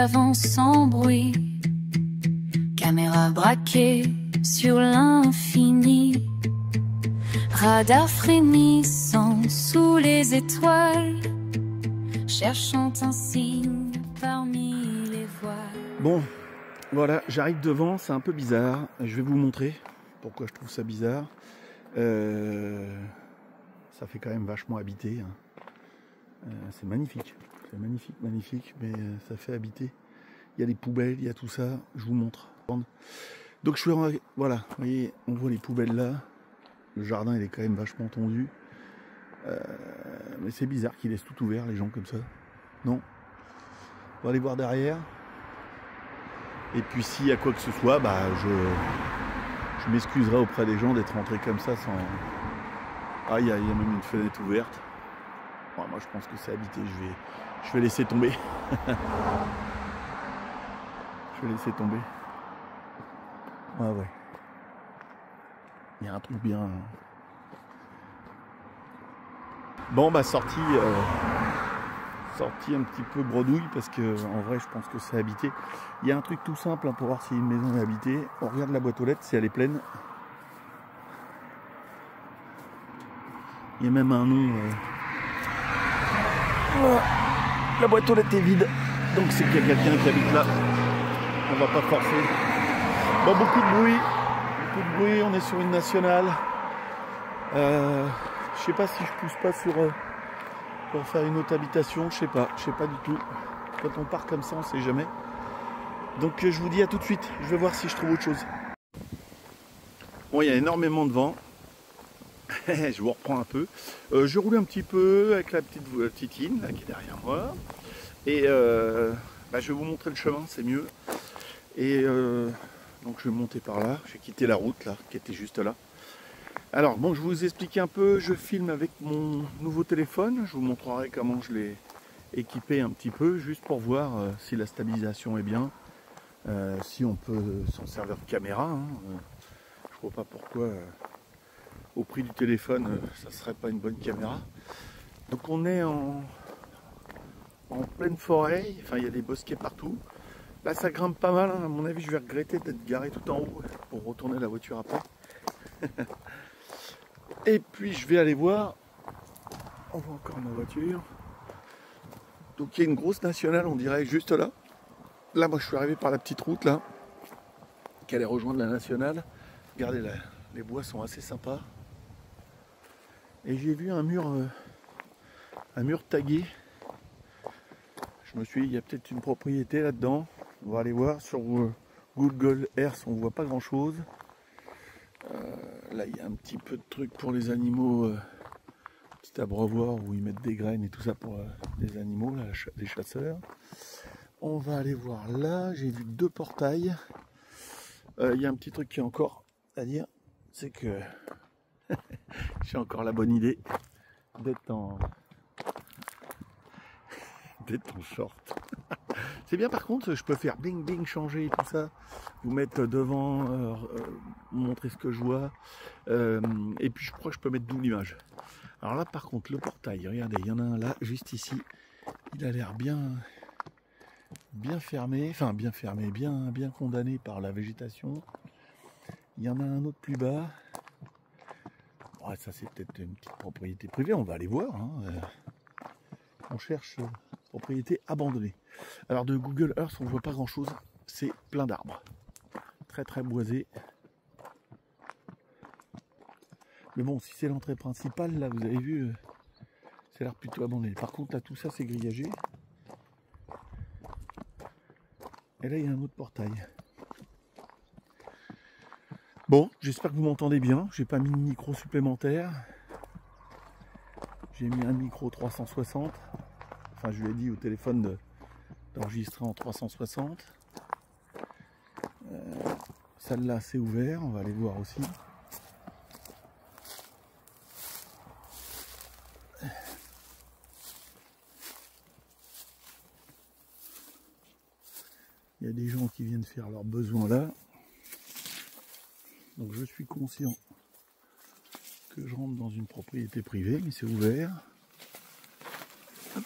avance sans bruit. Caméra braquée sur l'infini. Radar frémissant sous les étoiles, cherchant un signe parmi les voiles. Bon, voilà, j'arrive devant, c'est un peu bizarre. Je vais vous montrer pourquoi je trouve ça bizarre. Ça fait quand même vachement habité. Hein. C'est magnifique, magnifique, mais ça fait habiter. Il y a des poubelles, il y a tout ça, je vous montre. Donc je suis en... Voilà, vous voyez, on voit les poubelles là. Le jardin il est quand même vachement tendu. Mais c'est bizarre qu'ils laissent tout ouvert, les gens comme ça. Non. On va aller voir derrière. Et puis s'il y a quoi que ce soit, bah je m'excuserai auprès des gens d'être rentrés comme ça sans... Ah, il y a même une fenêtre ouverte. Bon, moi je pense que c'est habité, je vais laisser tomber. Je vais laisser tomber. Ouais. Il y a un truc bien. Bon bah sortie un petit peu bredouille parce que en vrai je pense que c'est habité. Il y a un truc tout simple hein, pour voir si une maison est habitée. On regarde la boîte aux lettres si elle est pleine. Il y a même un nom. Voilà. La boîte aux lettres est vide. Donc c'est qu'il y a quelqu'un qui habite là. On va pas forcer. Bon, beaucoup de bruit, on est sur une nationale. Je sais pas si je pousse pas sur pour faire une autre habitation, je sais pas du tout. Quand on part comme ça, on sait jamais. Donc je vous dis à tout de suite, je vais voir si je trouve autre chose. Bon, il y a énormément de vent. Je vous reprends un peu. Je roule un petit peu avec la petite titine là, qui est derrière moi. Et je vais vous montrer le chemin, c'est mieux. Et donc je vais monter par là. J'ai quitté la route là, qui était juste là. Alors bon, je vais vous expliquer un peu. Je filme avec mon nouveau téléphone. Je vous montrerai comment je l'ai équipé un petit peu, juste pour voir si la stabilisation est bien. Si on peut s'en servir de caméra. Hein. Je vois pas pourquoi, au prix du téléphone, ça serait pas une bonne caméra. Donc on est en pleine forêt. Enfin, il y a des bosquets partout. Là, ça grimpe pas mal. Hein. À mon avis, je vais regretter d'être garé tout en haut pour retourner la voiture après. Et puis, je vais aller voir. On voit encore ma voiture. Donc, il y a une grosse nationale, on dirait, juste là. Là, moi, je suis arrivé par la petite route, là, qui allait rejoindre la nationale. Regardez, là, les bois sont assez sympas. Et j'ai vu un mur tagué. Je me suis dit, il y a peut-être une propriété là-dedans. On va aller voir sur Google Earth, on voit pas grand chose. Là il y a un petit peu de trucs pour les animaux, petit abreuvoir où ils mettent des graines et tout ça pour les animaux, là, les chasseurs. On va aller voir là, j'ai vu 2 portails. Il y a un petit truc qui est encore à dire, c'est que j'ai encore la bonne idée d'être en short. C'est bien, par contre, je peux faire bing bing, changer tout ça, vous mettre devant, montrer ce que je vois, et puis je crois que je peux mettre double image. Alors là par contre le portail, regardez, il y en a un là, juste ici, il a l'air bien fermé, enfin bien fermé, bien condamné par la végétation. Il y en a un autre plus bas. Ouais, ça c'est peut-être une petite propriété privée, on va aller voir. Hein. On cherche propriété abandonnée. Alors de Google Earth, on voit pas grand chose, c'est plein d'arbres. Très boisé. Mais bon, si c'est l'entrée principale, là vous avez vu, c'est l'air plutôt abandonné. Par contre là tout ça c'est grillagé. Et là il y a un autre portail. Bon, j'espère que vous m'entendez bien. J'ai pas mis de micro supplémentaire. J'ai mis un micro 360. Enfin je lui ai dit au téléphone d'enregistrer en 360. Celle-là c'est ouvert, on va aller voir aussi. Il y a des gens qui viennent faire leurs besoins là. Donc je suis conscient que je rentre dans une propriété privée, mais c'est ouvert. Hop.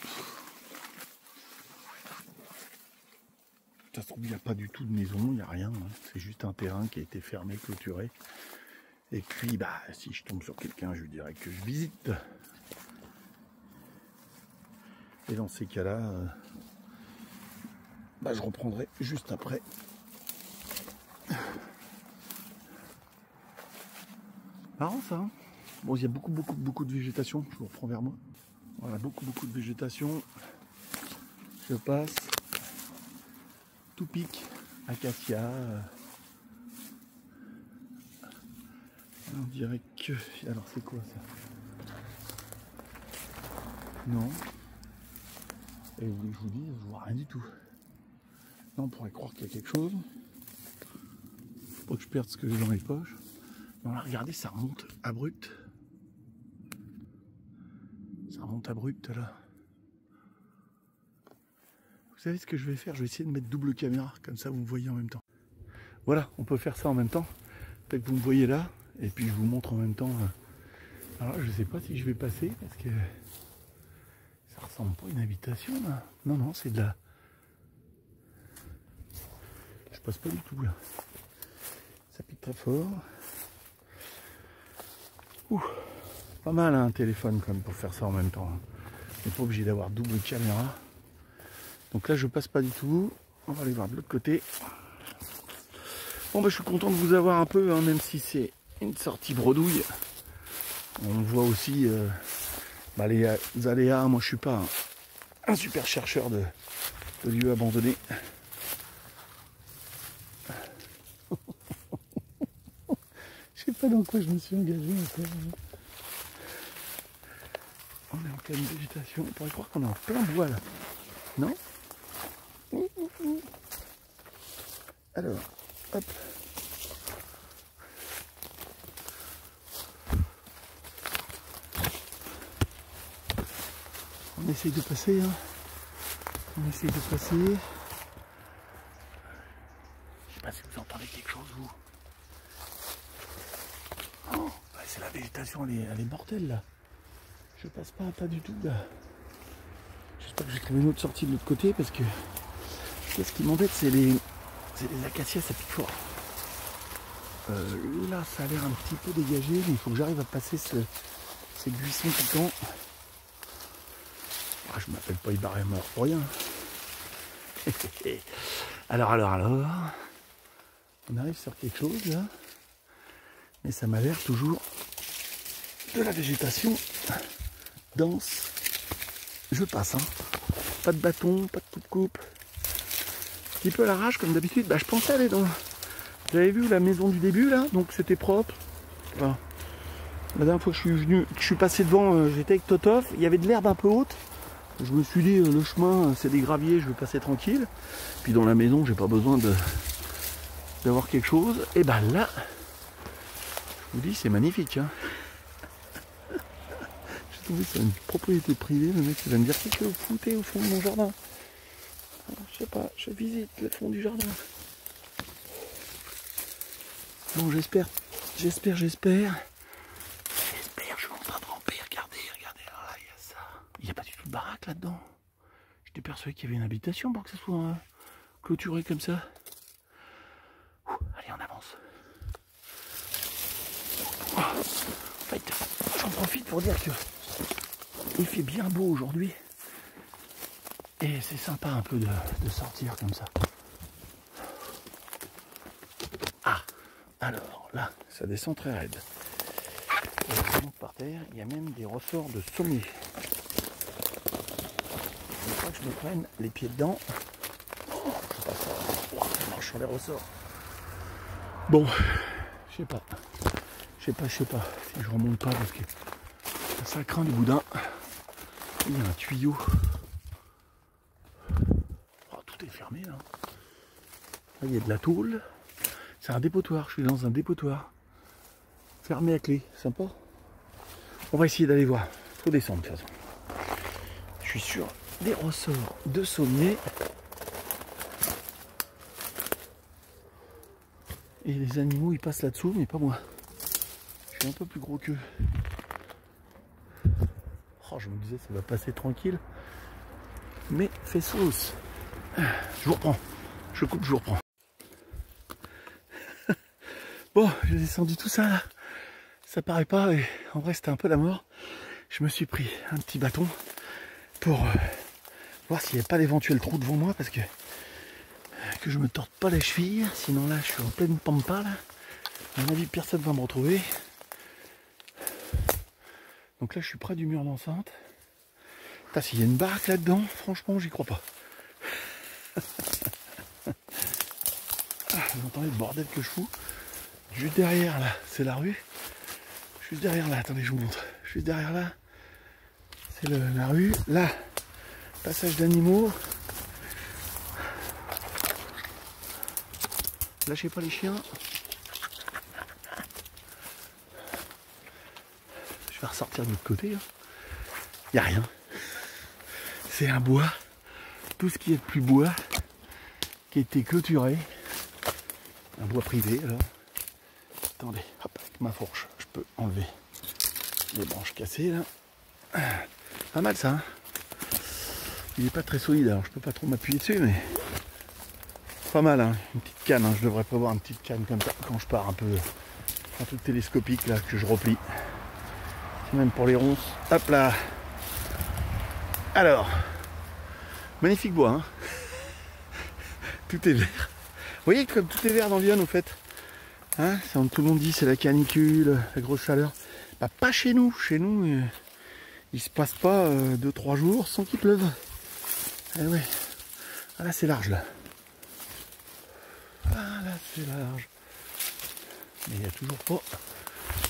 toute façon, il n'y a pas du tout de maison, il n'y a rien. Hein. C'est juste un terrain qui a été fermé, clôturé. Et puis, bah, si je tombe sur quelqu'un, je lui dirais que je visite. Et dans ces cas-là, bah, je reprendrai juste après. Marrant ça, hein. Bon, il y a beaucoup de végétation. Je vous reprends vers moi. Voilà, beaucoup de végétation. Je passe. Tout pique. Acacia. On dirait que... Alors, c'est quoi ça? Non. Et vous voulez que je vous dise, je vois rien du tout. Là, on pourrait croire qu'il y a quelque chose. Faut pas que je perde ce que j'ai dans les poches. Non, là, regardez, ça remonte abrupt. Ça remonte abrupt, là. Vous savez ce que je vais faire? Je vais essayer de mettre double caméra, comme ça vous me voyez en même temps. Voilà, on peut faire ça en même temps. Peut-être que vous me voyez là, et puis je vous montre en même temps. Alors, je sais pas si je vais passer, parce que ça ressemble pas à une habitation, là. Non, non, c'est de la... Je passe pas du tout, là. Ça pique très fort. Ouh, pas mal hein, un téléphone comme pour faire ça en même temps. On n'est pas obligé d'avoir double caméra. Donc là je passe pas du tout. On va aller voir de l'autre côté. Bon bah je suis content de vous avoir un peu, hein, même si c'est une sortie bredouille. On voit aussi bah, les aléas. Moi je suis pas un super chercheur de lieux abandonnés. Je sais pas dans quoi je me suis engagé encore. On est en pleine végétation. On pourrait croire qu'on est en plein bois là. Non? Alors, hop. On essaye de passer. Hein. On essaye de passer. Je sais pas si vous entendez quelque chose vous. Oh, bah, c'est la végétation, elle est mortelle là. Je passe pas du tout là. J'espère que j'ai trouvé une autre sortie de l'autre côté parce que ce qui m'embête c'est les acacias, ça pique fort. Là ça a l'air un petit peu dégagé, mais il faut que j'arrive à passer ces buissons piquants. Ah, je m'appelle pas Ibarra mort pour rien. alors. On arrive sur quelque chose là. Mais ça m'a l'air toujours de la végétation dense. Je passe, hein. Pas de bâton, pas de coupe. Un petit peu à l'arrache comme d'habitude. Bah, je pensais aller dans... Vous avez vu la maison du début là, donc c'était propre. Enfin, la dernière fois que je suis passé devant, j'étais avec Totov, il y avait de l'herbe un peu haute. Je me suis dit le chemin c'est des graviers, je vais passer tranquille. Puis dans la maison j'ai pas besoin d'avoir quelque chose. Et bah là, je vous dis c'est magnifique. Hein. J'ai trouvé ça une propriété privée, le mec il va me dire qu'est-ce que vous foutez au fond de mon jardin. Je sais pas, je visite le fond du jardin. Bon j'espère, je suis en train de ramper, regardez, alors là il y a ça. Il n'y a pas du tout de baraque là-dedans. J'étais persuadé qu'il y avait une habitation pour que ça soit clôturé comme ça. Allez on avance. En fait, j'en profite pour dire que il fait bien beau aujourd'hui. Et c'est sympa un peu de sortir comme ça. Ah, alors là, ça descend très raide. Et on monte par terre, il y a même des ressorts de sommier. Il faut que je me prenne les pieds dedans. Oh, je passe ça marche sur les ressorts. Bon, je sais pas si je remonte pas parce que ça craint du boudin. Il y a un tuyau. Oh, tout est fermé là. Là il y a de la tôle. C'est un dépotoir, je suis dans un dépotoir. Fermé à clé, sympa. On va essayer d'aller voir. Faut descendre de toute façon. Je suis sur des ressorts de sommier. Et les animaux ils passent là-dessous, mais pas moi. Je suis un peu plus gros qu'eux. Oh, je me disais ça va passer tranquille. Mais fait sauce. Je vous reprends. Je coupe, je vous reprends. Bon, j'ai descendu tout ça là. Ça paraît pas, et en vrai c'était un peu la mort. Je me suis pris un petit bâton pour voir s'il n'y avait pas d'éventuel trou devant moi, parce que je me torde pas les chevilles. Sinon là je suis en pleine pampa là. À mon avis personne va me retrouver. Donc là je suis près du mur d'enceinte. S'il y a une baraque là-dedans, franchement j'y crois pas. Vous entendez le bordel que je fous? Juste derrière là, c'est la rue. Juste derrière là, attendez je vous montre. Juste derrière là, c'est la rue. Là, passage d'animaux. Lâchez pas les chiens. Je vais ressortir de l'autre côté. Il n'y a rien. C'est un bois. Tout ce qui est de plus bois qui a été clôturé. Un bois privé alors. Attendez, hop, avec ma fourche, je peux enlever les branches cassées là. Pas mal ça, hein. Il n'est pas très solide, alors je peux pas trop m'appuyer dessus, mais pas mal, hein. Une petite canne, hein. Je devrais prévoir une petite canne comme ça quand je pars un peu télescopique là, que je replie. C'est même pour les ronces. Hop là. Alors, magnifique bois, hein. Tout est vert. Vous voyez comme tout est vert dans Lyon au fait. Hein, tout le monde dit c'est la canicule, la grosse chaleur. Bah, pas chez nous. Chez nous, il se passe pas 2-3 jours sans qu'il pleuve. Eh ouais. Ah là c'est large là. Ah là c'est large. Mais il n'y a toujours pas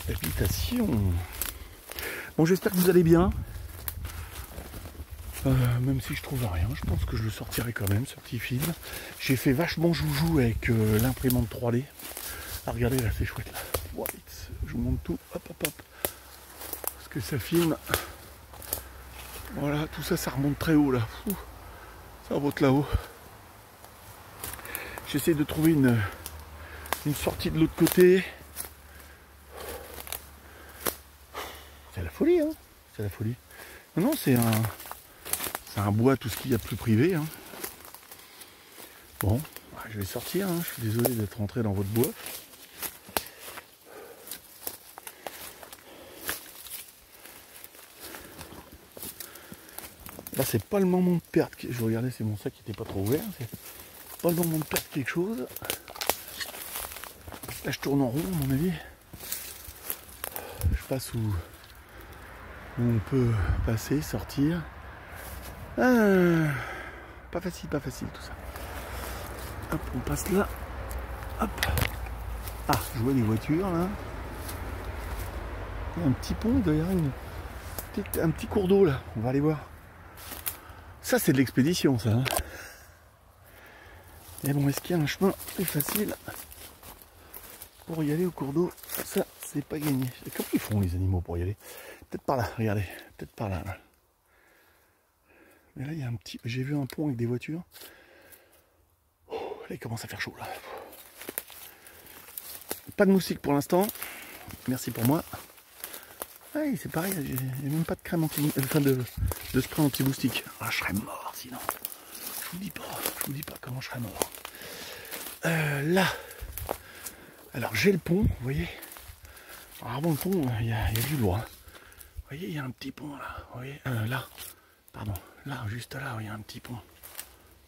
d'habitation. Bon, j'espère que vous allez bien. Même si je trouve rien, je pense que je le sortirai quand même, ce petit film. J'ai fait vachement joujou avec l'imprimante 3D. Ah, regardez là, c'est chouette là. Ouais, je vous montre tout. Hop, hop, hop. Parce que ça filme. Voilà, tout ça, ça remonte très haut là. Ouh, ça remonte là-haut. J'essaie de trouver une sortie de l'autre côté. C'est la folie, hein. C'est la folie. Non, c'est un bois, tout ce qu'il y a de plus privé. Hein. Bon, je vais sortir. Hein. Je suis désolé d'être rentré dans votre bois. Là, c'est pas le moment de perdre. Je regardais, c'est mon sac qui n'était pas trop ouvert. C'est pas le moment de perdre quelque chose. Là, je tourne en rond, à mon avis. Je passe où on peut passer, sortir. Ah, pas facile tout ça. Hop, on passe là. Hop. Ah, je vois des voitures là. Il y a un petit pont, il doit y avoir un petit cours d'eau là. On va aller voir. Ça, c'est de l'expédition, ça. Hein. Et bon, est-ce qu'il y a un chemin plus facile pour y aller au cours d'eau? Ça, c'est pas gagné. Et comment ils font les animaux pour y aller? Peut-être par là, regardez. Peut-être par là. Mais là, il y a un petit... J'ai vu un pont avec des voitures. Oh, là, il commence à faire chaud, là. Pas de moustiques pour l'instant. Merci pour moi. Ah, c'est pareil, j'ai même pas de crème de spray anti-moustique. Ah, je serais mort sinon. Je vous dis pas comment je serais mort. Là. Alors, j'ai le pont, vous voyez. Alors, avant le pont, il y a du loin. Vous voyez, il y a un petit pont, là. Vous voyez, là. Pardon. Là, juste là, il y a un petit pont.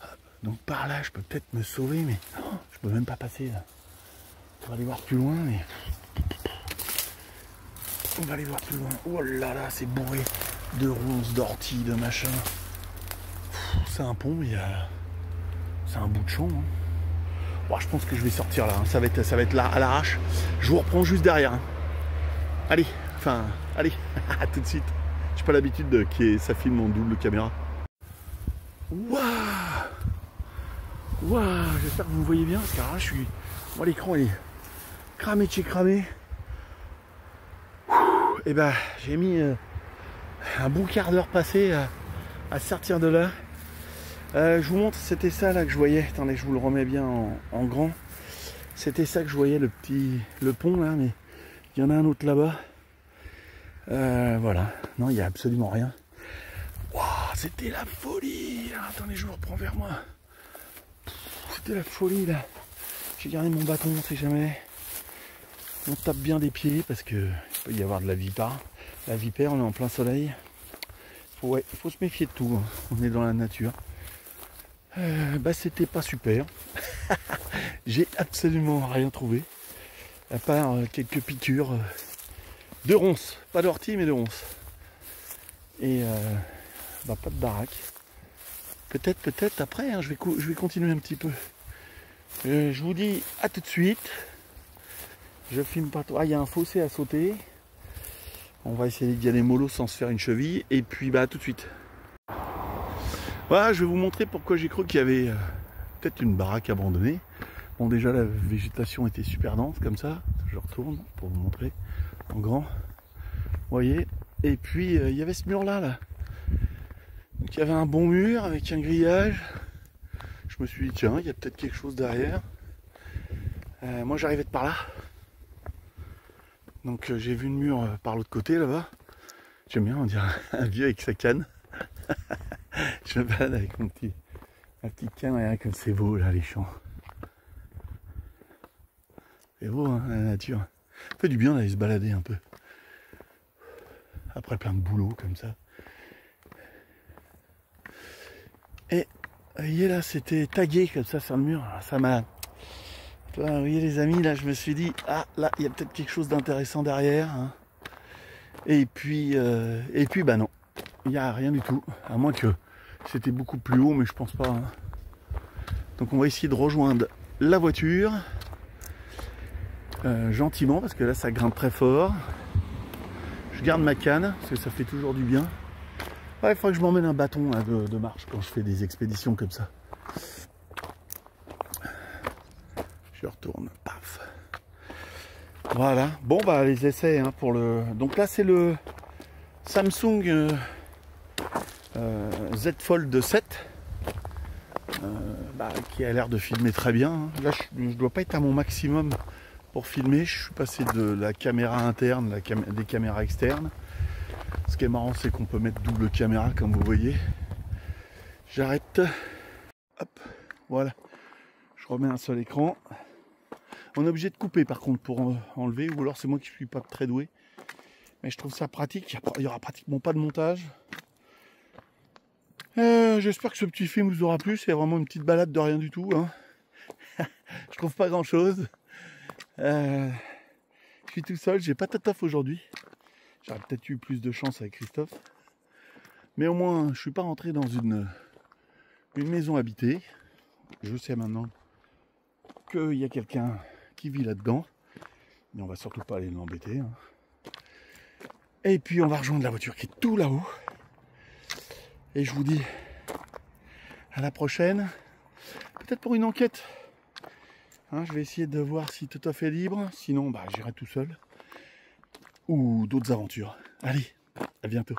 Hop. Donc par là, je peux peut-être me sauver, mais je peux même pas passer là. On va aller voir plus loin, mais... On va aller voir plus loin. Oh là là, c'est bourré de ronces, d'orties, de machin. C'est un pont, mais c'est un bout de champ. Hein. Bon, je pense que je vais sortir là. Hein. Ça va être là à l'arrache. Je vous reprends juste derrière. Hein. Allez, allez, à tout de suite. J'ai pas l'habitude que ça filme en double caméra. Waouh, j'espère que vous me voyez bien, parce que là, moi, l'écran est cramé de chez cramé. Et ben, j'ai mis un bon quart d'heure passé à sortir de là. Je vous montre, c'était ça là que je voyais. Attendez, je vous le remets bien en grand. C'était ça que je voyais, le pont là, mais il y en a un autre là-bas. Voilà, non, il n'y a absolument rien. Wow, c'était la folie. Attendez, je vous reprends vers moi. c'était la folie là. J'ai gardé mon bâton, on sait jamais. On tape bien des pieds parce que il peut y avoir de la vipère. La vipère, on est en plein soleil. Ouais, il faut se méfier de tout, hein. On est dans la nature. Bah c'était pas super. J'ai absolument rien trouvé. À part quelques piqûres de ronces. Pas d'ortie mais de ronces. Et bah pas de baraque. Peut-être après, hein, je vais continuer un petit peu. Je vous dis à tout de suite. Je filme pas trop. Ah, il y a un fossé à sauter. On va essayer d'y aller mollo sans se faire une cheville. Et puis bah à tout de suite. Voilà, je vais vous montrer pourquoi j'ai cru qu'il y avait peut-être une baraque abandonnée. Bon, déjà la végétation était super dense comme ça. Je retourne pour vous montrer en grand. Vous voyez. Et puis il y avait ce mur là. Donc il y avait un bon mur avec un grillage. Je me suis dit tiens, il y a peut-être quelque chose derrière. Moi j'arrivais de par là. Donc j'ai vu le mur par l'autre côté là-bas. J'aime bien, on dirait un vieux avec sa canne. Je me balade avec ma petite canne, regarde comme c'est beau là les champs. C'est beau hein, la nature. Ça fait du bien d'aller se balader un peu. Après plein de boulot comme ça. Et vous voyez là, c'était tagué comme ça sur le mur. Alors, ça m'a... Vous voyez les amis, là je me suis dit, ah là il y a peut-être quelque chose d'intéressant derrière. Hein. Et puis bah non, il n'y a rien du tout. À moins que c'était beaucoup plus haut, mais je pense pas. Hein. Donc on va essayer de rejoindre la voiture. Gentiment, parce que là ça grimpe très fort. Je garde ma canne, parce que ça fait toujours du bien. Ouais, il faudrait que je m'emmène un bâton là, de marche quand je fais des expéditions comme ça. Je retourne, paf. Voilà, bon bah les essais hein, pour le... Donc là c'est le Samsung Z Fold 7 qui a l'air de filmer très bien. Hein. Là je ne dois pas être à mon maximum pour filmer, je suis passé de la caméra interne, des caméras externes. Ce qui est marrant c'est qu'on peut mettre double caméra comme vous voyez. J'arrête, hop, voilà, je remets un seul écran. On est obligé de couper par contre pour enlever, ou alors c'est moi qui suis pas très doué. Mais je trouve ça pratique, il n'y aura pratiquement pas de montage. J'espère que ce petit film vous aura plu, c'est vraiment une petite balade de rien du tout. Hein. Je trouve pas grand chose. Je suis tout seul, j'ai pas Tatoff aujourd'hui. J'aurais peut-être eu plus de chance avec Christophe. Mais au moins, je suis pas rentré dans une maison habitée. Je sais maintenant qu'il y a quelqu'un qui vit là-dedans. Mais on va surtout pas aller l'embêter. Hein. Et puis on va rejoindre la voiture qui est tout là-haut. Et je vous dis à la prochaine. Peut-être pour une enquête. Hein, je vais essayer de voir si Tatoff est libre. Sinon, bah, j'irai tout seul. Ou d'autres aventures. Allez, à bientôt.